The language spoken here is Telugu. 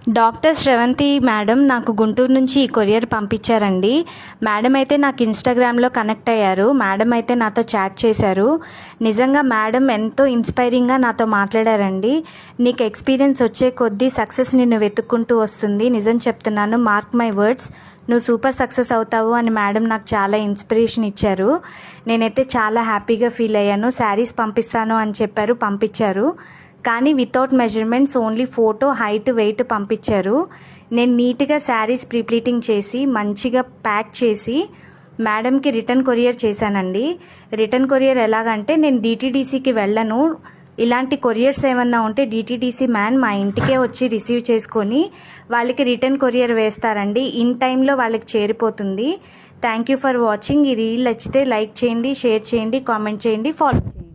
డాక్టర్ శ్రవంతి మేడం నాకు గుంటూరు నుంచి ఈ కొరియర్ పంపించారండి. మేడం అయితే నాకు ఇన్స్టాగ్రామ్లో కనెక్ట్ అయ్యారు. మేడం అయితే నాతో చాట్ చేశారు. నిజంగా మేడం ఎంతో ఇన్స్పైరింగ్గా నాతో మాట్లాడారండి. నీకు ఎక్స్పీరియన్స్ వచ్చే కొద్దీ సక్సెస్ నిన్ను వెతుక్కుంటూ వస్తుంది, నిజం చెప్తున్నాను, మార్క్ మై వర్డ్స్, నువ్వు సూపర్ సక్సెస్ అవుతావు అని మేడం నాకు చాలా ఇన్స్పిరేషన్ ఇచ్చారు. నేనైతే చాలా హ్యాపీగా ఫీల్ అయ్యాను. శారీస్ పంపిస్తాను అని చెప్పారు, పంపించారు. కానీ without measurements, only photo, height, weight పంపించారు. నేను నీట్గా శారీస్ ప్రీప్లీటింగ్ చేసి మంచిగా ప్యాక్ చేసి మేడంకి రిటర్న్ కొరియర్ చేశానండి. రిటర్న్ కొరియర్ ఎలాగంటే, నేను డిటీడీసీకి వెళ్ళను, ఇలాంటి కొరియర్స్ ఏమన్నా ఉంటే డిటీడీసీ మ్యాన్ మా ఇంటికే వచ్చి రిసీవ్ చేసుకొని వాళ్ళకి రిటర్న్ కొరియర్ వేస్తారండి. ఇన్ టైంలో వాళ్ళకి చేరిపోతుంది. Thank you for watching. ఈ రీల్ నచ్చితే లైక్ చేయండి, షేర్ చేయండి, కామెంట్ చేయండి, ఫాలో చేయండి.